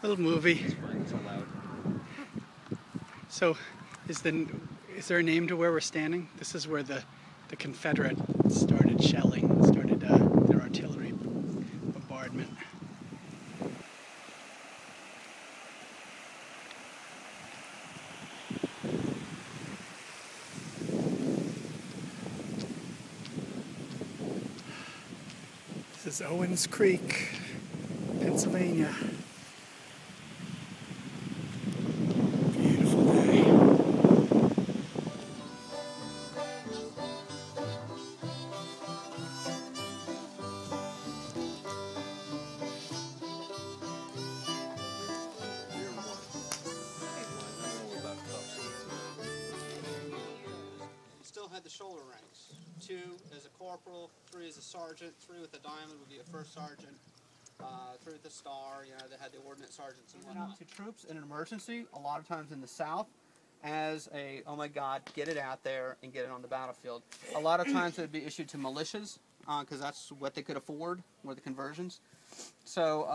Little movie. So loud. So, is there a name to where we're standing? This is where the Confederate started shelling, started their artillery bombardment. This is Owens Creek, Pennsylvania. Beautiful day. Still had the shoulder ranks. 2 as a corporal, 3 as a sergeant, 3 with a diamond would be a first sergeant, 3 with a star, you know, they had the ordnance sergeants and whatnot. To troops in an emergency, a lot of times in the South, as a, oh my God, get it out there and get it on the battlefield. A lot of times it would be issued to militias, because that's what they could afford, were the conversions. So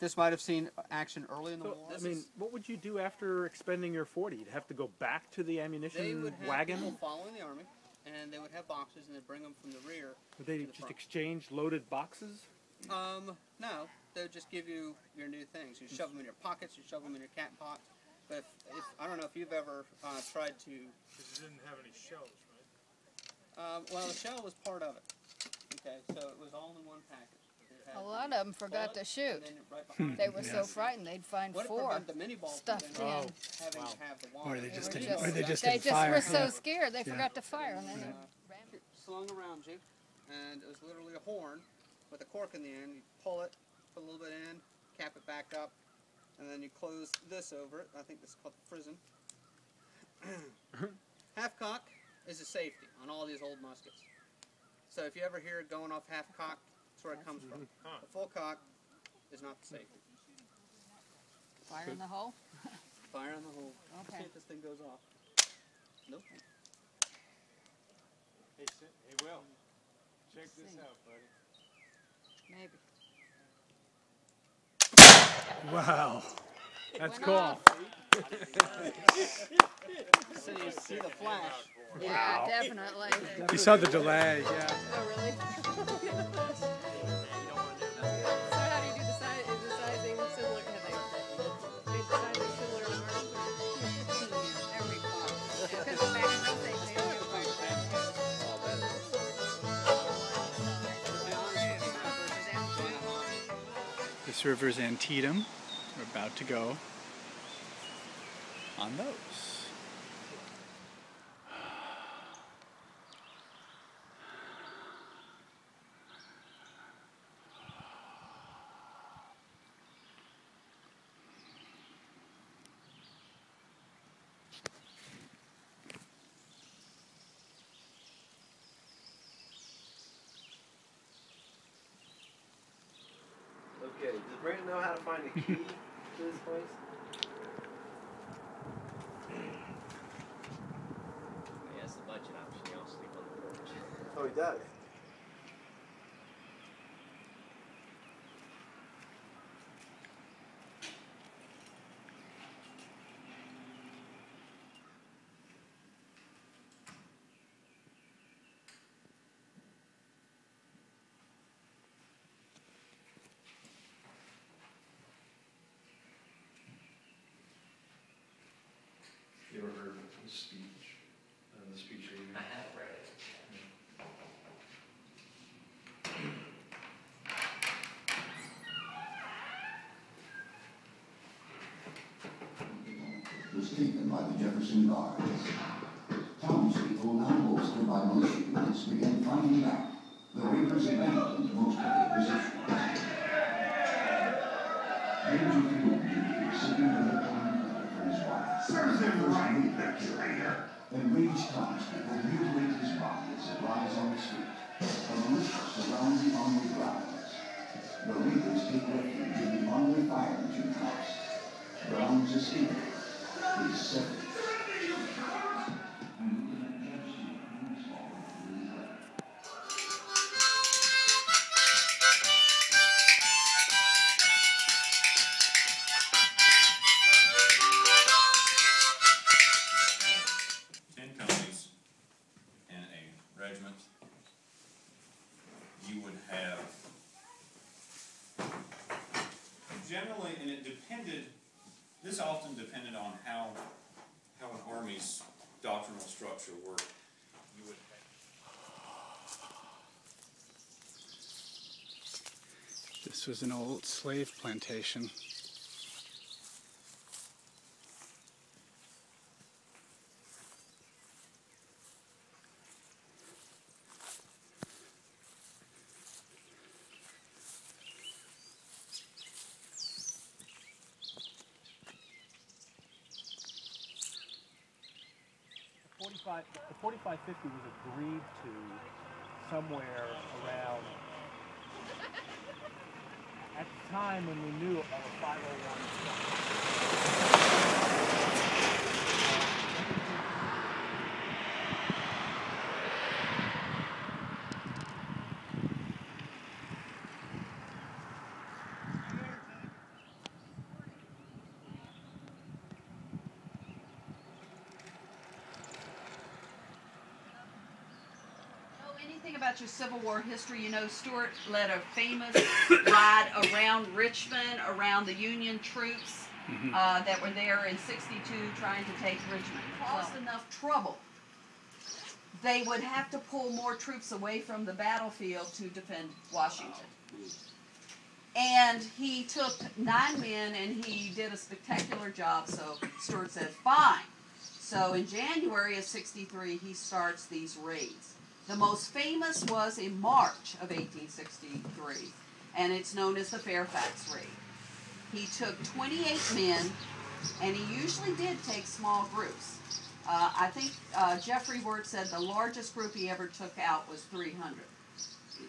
this might have seen action early in the war. I mean, what would you do after expending your 40? You'd have to go back to the ammunition They would have wagon? people following the Army, and they would have boxes, and they'd bring them from the rear. Would they to the just front. exchange loaded boxes? No, they would just give you your new things. You shove them in your pockets, you shove them in your cat pots. But if I don't know if you've ever tried to... Because you didn't have any shells, right? well, the shell was part of it. Okay, so it was all in one package. A lot of them forgot to shoot. They were so frightened they'd find What 4 the mini ball stuffed in. having to have the wand. Or they just They didn't, just- or they just They didn't just fire. were so Yeah. scared they forgot to fire, and then It slung around you, and it was literally a horn with a cork in the end. You pull it, put a little bit in, cap it back up, and then you close this over it. I think this is called the frizzen. Half cock is a safety on all these old muskets. So if you ever hear it going off half cock, that's where it comes from. The full cock is not the safety. fire in the hole. Fire in the hole. Okay. See if this thing goes off. Nope. Hey, Will, check this out, buddy. Maybe. Wow. That's Went cool. off. So you see the flash. Yeah, definitely. You saw the delay, yeah. Oh, really? So how do you do the sizing similar? Have they made the sizing similar to ours? Every box. Because the back of they do. This river's Antietam. We're about to go on those. Okay, does Brandon know how to find a key to this place? He has the budget option. He also sleep on the porch. Oh, he does. You ever heard the speech? The speech reading? I have read it. Was taken by the Jefferson Guards. Townspeople, now bolstered by militia units, began fighting back. The raiders abandoned most of their positions. Major Field was sitting with a kind letter for his wife. Serves him right. Enraged townspeople mutilate his body as it lies on the street. The militia surround the armored grounds. The raiders take refuge in the armored fire engine house. Brown's escape is severed. regiment, you would have generally, and it depended, this often depended on how an army's doctrinal structure worked. You would This was an old slave plantation. The 4550 was agreed to somewhere around at the time when we knew about a 501. About your Civil War history, you know Stuart led a famous ride around Richmond, around the Union troops that were there in '62 trying to take Richmond. Caused enough trouble. They would have to pull more troops away from the battlefield to defend Washington. And he took 9 men and he did a spectacular job, so Stuart said, fine. So in January of '63, he starts these raids. The most famous was in March of 1863, and it's known as the Fairfax Raid. He took 28 men, and he usually did take small groups. I think Jeffrey Wirt said the largest group he ever took out was 300.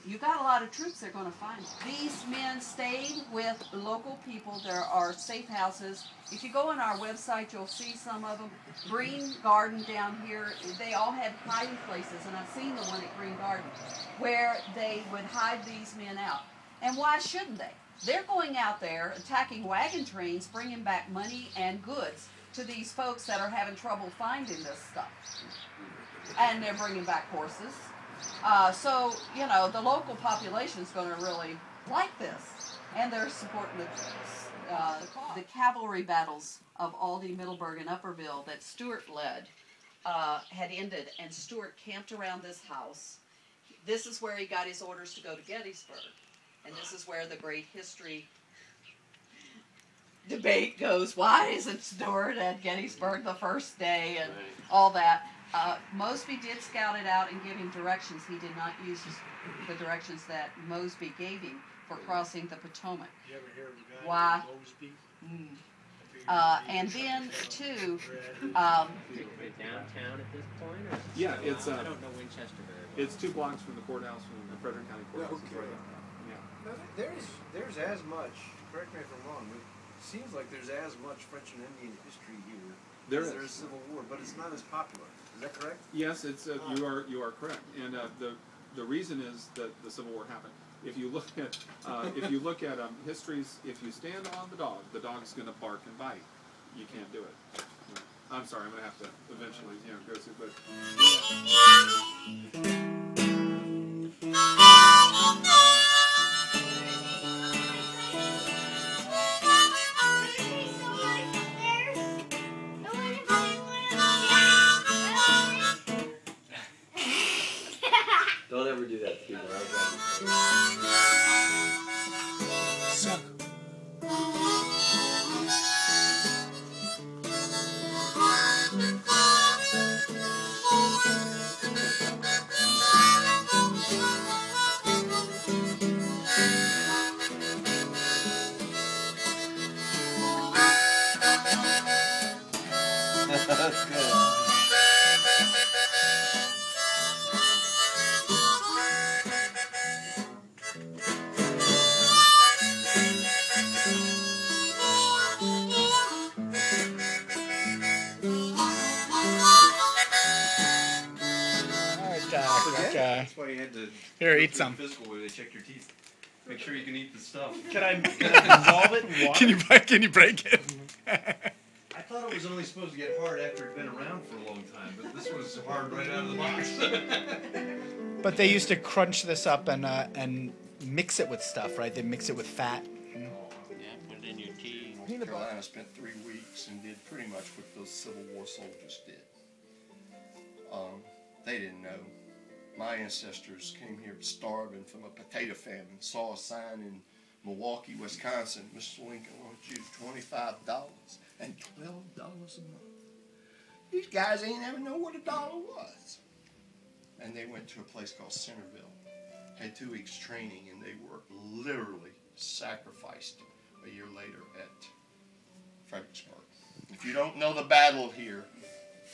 You got a lot of troops, they're going to find them. These men stayed with local people. There are safe houses. If you go on our website, you'll see some of them. Green Garden down here, they all had hiding places, and I've seen the one at Green Garden, where they would hide these men out. And why shouldn't they? They're going out there, attacking wagon trains, bringing back money and goods to these folks that are having trouble finding this stuff. And they're bringing back horses. So, you know, the local population is going to really like this, and they're supporting the cause. The cavalry battles of Aldie, Middleburg, and Upperville that Stuart led had ended, and Stuart camped around this house. This is where he got his orders to go to Gettysburg, and this is where the great history debate goes. Why isn't Stuart at Gettysburg the first day, and all that? Mosby did scout it out and give him directions. He did not use the directions that Mosby gave him for crossing the Potomac. You ever hear of a guy Why? named Mosby? And then, too, downtown at this point? Or Yeah, it's I don't know Winchester very well. It's 2 blocks from the courthouse, from the Frederick County Courthouse. Okay. It's right Now, there's as much, correct me if I'm wrong, but it seems like there's as much French and Indian history here as there is Civil War, but it's not as popular. Is that correct? Yes, it's you are correct, and the reason is that the Civil War happened. If you look at histories, if you stand on the dog's going to bark and bite. You can't do it. I'm sorry, I'm going to have to eventually, go through, but. Don't ever do that to people. Suck. That's good. Okay. That's why you had to Here, go eat through some. the physical where they check your teeth. Make sure you can eat the stuff. Can I dissolve it in water? Can you break it? I thought it was only supposed to get hard after it'd been around for a long time, but this was hard right out of the box. But they used to crunch this up and mix it with stuff, right? They mix it with fat. Yeah, put it in your tea. North Carolina spent 3 weeks and did pretty much what those Civil War soldiers did. They didn't know. My ancestors came here starving from a potato famine, saw a sign in Milwaukee, Wisconsin, Mr. Lincoln wants you $25 and $12 a month. These guys ain't ever know what $1 was. And they went to a place called Centerville, had 2 weeks training, and they were literally sacrificed a year later at Fredericksburg. If you don't know the battle here,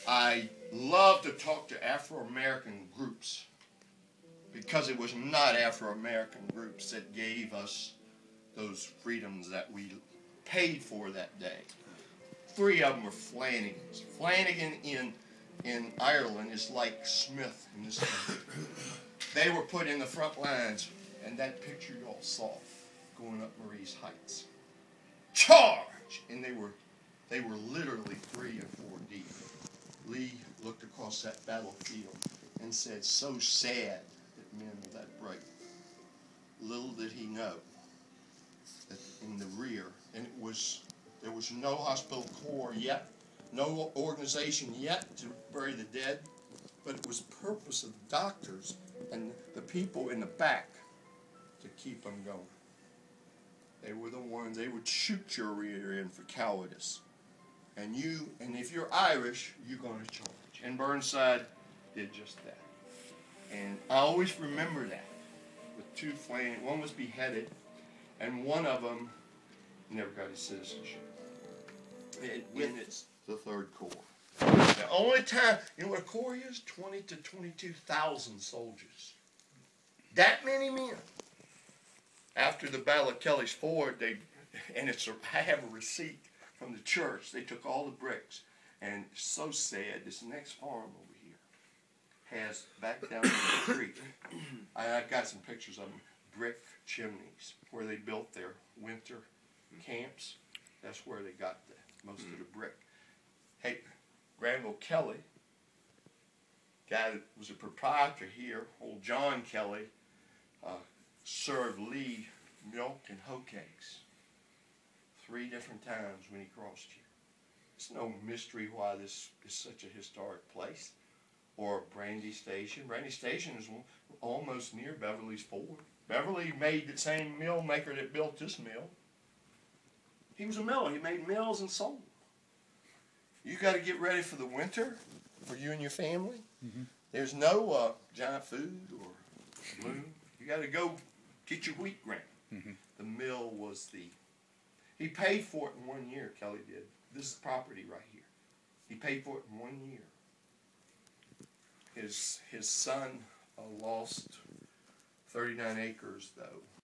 I love to talk to Afro-American groups because it was not Afro-American groups that gave us those freedoms that we paid for that day. 3 of them were Flanagans. Flanagan in Ireland is like Smith in this country. They were put in the front lines, and that picture you all saw going up Marie's Heights. Charge! And they were literally 3 and 4 deep. Lee looked across that battlefield and said, so sad that men were that bright. Little did he know that in the rear, and there was no hospital corps yet, no organization yet to bury the dead, but it was purpose of the doctors and the people in the back to keep them going. They were the ones, they would shoot your rear end for cowardice. And if you're Irish, you're going to charge. And Burnside did just that. And I always remember that. With 2 Flanagan, one was beheaded, and one of them never got his citizenship. And it's the 3rd Corps. The only time, you know what a corps is? 20 to 22,000 soldiers. That many men. After the Battle of Kelly's Ford, I have a receipt from the church. They took all the bricks, and it's so sad. This next farm over here has, back down in the creek, I've got some pictures of them, brick chimneys where they built their winter camps. That's where they got most of the brick. Hey, Granville Kelly, guy that was a proprietor here, old John Kelly, served Lee milk and hoe cakes 3 different times when he crossed here. It's no mystery why this is such a historic place. Or Brandy Station. Brandy Station is almost near Beverly's Ford. Beverly made the same mill maker that built this mill. He was a miller. He made mills and sold. You got to get ready for the winter for you and your family. Mm-hmm. There's no giant food or bloom. You got to go get your wheat grain. Mm-hmm. The mill was he paid for it in 1 year, Kelly did. This is property right here. He paid for it in 1 year. His son lost 39 acres, though.